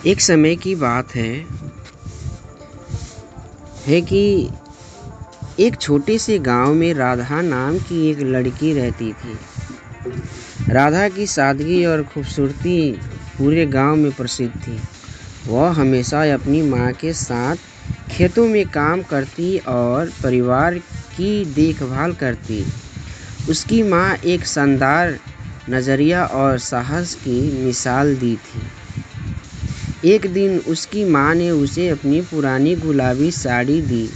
एक समय की बात है कि एक छोटे से गांव में राधा नाम की एक लड़की रहती थी। राधा की सादगी और खूबसूरती पूरे गांव में प्रसिद्ध थी। वह हमेशा अपनी माँ के साथ खेतों में काम करती और परिवार की देखभाल करती। उसकी माँ एक शानदार नज़रिया और साहस की मिसाल दी थी। एक दिन उसकी माँ ने उसे अपनी पुरानी गुलाबी साड़ी दी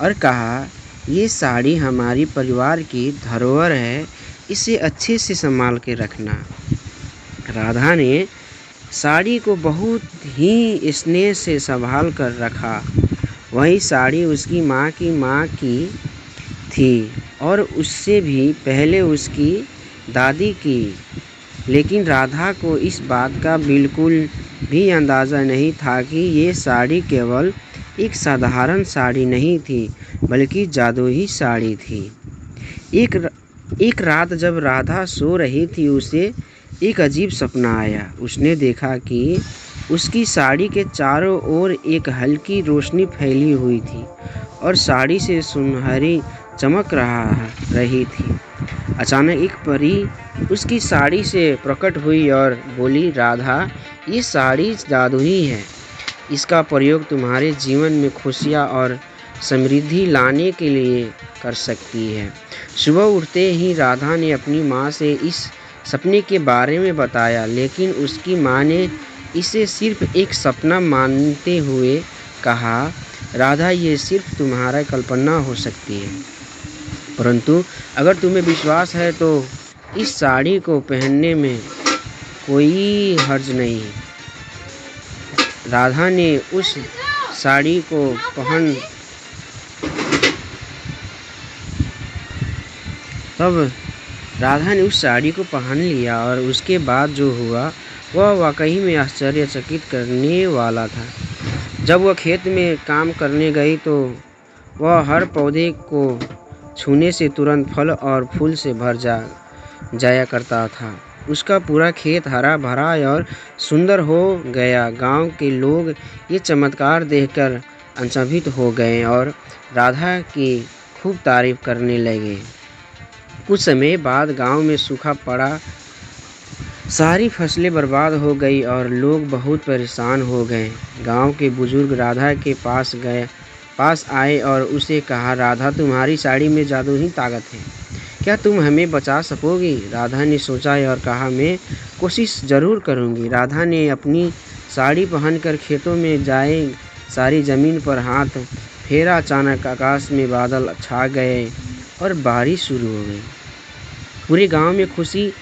और कहा, ये साड़ी हमारी परिवार की धरोहर है, इसे अच्छे से संभाल के रखना। राधा ने साड़ी को बहुत ही स्नेह से संभाल कर रखा। वही साड़ी उसकी माँ की थी और उससे भी पहले उसकी दादी की। लेकिन राधा को इस बात का बिल्कुल भी अंदाज़ा नहीं था कि ये साड़ी केवल एक साधारण साड़ी नहीं थी, बल्कि जादुई साड़ी थी। एक रात जब राधा सो रही थी, उसे एक अजीब सपना आया। उसने देखा कि उसकी साड़ी के चारों ओर एक हल्की रोशनी फैली हुई थी और साड़ी से सुनहरी चमक रही थी। अचानक एक परी उसकी साड़ी से प्रकट हुई और बोली, राधा, ये साड़ी जादुई है। इसका प्रयोग तुम्हारे जीवन में खुशियाँ और समृद्धि लाने के लिए कर सकती है। सुबह उठते ही राधा ने अपनी माँ से इस सपने के बारे में बताया, लेकिन उसकी माँ ने इसे सिर्फ एक सपना मानते हुए कहा, राधा, ये सिर्फ तुम्हारा कल्पना हो सकती है, परंतु अगर तुम्हें विश्वास है तो इस साड़ी को पहनने में कोई हर्ज नहीं। राधा ने उस साड़ी को पहन लिया और उसके बाद जो हुआ वह वाकई में आश्चर्यचकित करने वाला था। जब वह खेत में काम करने गई तो वह हर पौधे को छूने से तुरंत फल और फूल से भर जाया करता था। उसका पूरा खेत हरा भरा और सुंदर हो गया। गांव के लोग ये चमत्कार देखकर अचंभित हो गए और राधा की खूब तारीफ करने लगे। कुछ समय बाद गांव में सूखा पड़ा, सारी फसलें बर्बाद हो गई और लोग बहुत परेशान हो गए। गांव के बुजुर्ग राधा के पास आए और उसे कहा, राधा, तुम्हारी साड़ी में जादुई ताकत है, क्या तुम हमें बचा सकोगी? राधा ने सोचा और कहा, मैं कोशिश ज़रूर करूँगी। राधा ने अपनी साड़ी पहनकर खेतों में जाए सारी ज़मीन पर हाथ फेरा। अचानक आकाश में बादल छा गए और बारिश शुरू हो गई। पूरे गांव में खुशी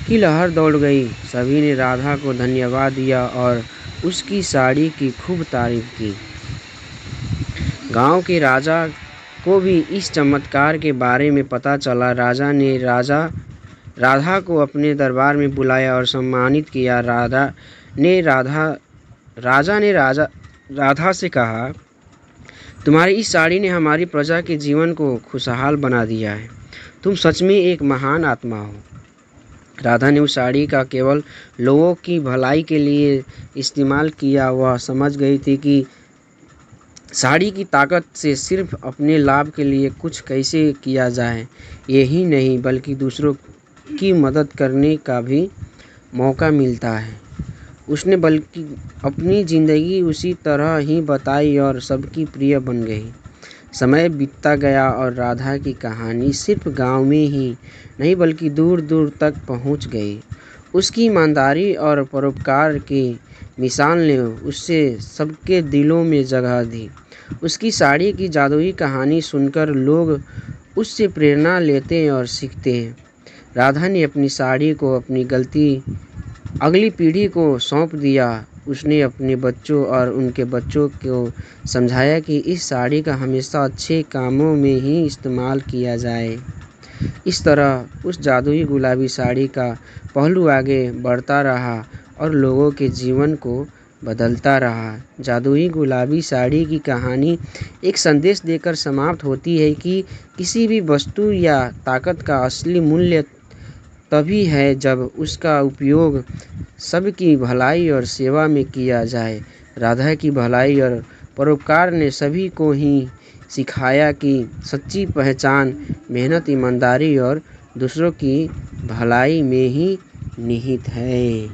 की लहर दौड़ गई। सभी ने राधा को धन्यवाद दिया और उसकी साड़ी की खूब तारीफ की। गांव के राजा को भी इस चमत्कार के बारे में पता चला। राजा ने राधा को अपने दरबार में बुलाया और सम्मानित किया। राजा ने राधा से कहा, तुम्हारी इस साड़ी ने हमारी प्रजा के जीवन को खुशहाल बना दिया है। तुम सच में एक महान आत्मा हो। राधा ने उस साड़ी का केवल लोगों की भलाई के लिए इस्तेमाल किया। वह समझ गई थी कि साड़ी की ताकत से सिर्फ अपने लाभ के लिए कुछ कैसे किया जाए, यही नहीं बल्कि दूसरों की मदद करने का भी मौका मिलता है। उसने बल्कि अपनी ज़िंदगी उसी तरह ही बताई और सबकी प्रिय बन गई। समय बीतता गया और राधा की कहानी सिर्फ गांव में ही नहीं बल्कि दूर दूर तक पहुंच गई। उसकी ईमानदारी और परोपकार की मिसाल ने उससे सबके दिलों में जगह दी। उसकी साड़ी की जादुई कहानी सुनकर लोग उससे प्रेरणा लेते और सीखते हैं। राधा ने अपनी साड़ी को अगली पीढ़ी को सौंप दिया। उसने अपने बच्चों और उनके बच्चों को समझाया कि इस साड़ी का हमेशा अच्छे कामों में ही इस्तेमाल किया जाए। इस तरह उस जादुई गुलाबी साड़ी का पहलू आगे बढ़ता रहा और लोगों के जीवन को बदलता रहा। जादुई गुलाबी साड़ी की कहानी एक संदेश देकर समाप्त होती है कि किसी भी वस्तु या ताकत का असली मूल्य तभी है जब उसका उपयोग सबकी भलाई और सेवा में किया जाए। राधा की भलाई और परोपकार ने सभी को ही सिखाया कि सच्ची पहचान मेहनत, ईमानदारी और दूसरों की भलाई में ही निहित है।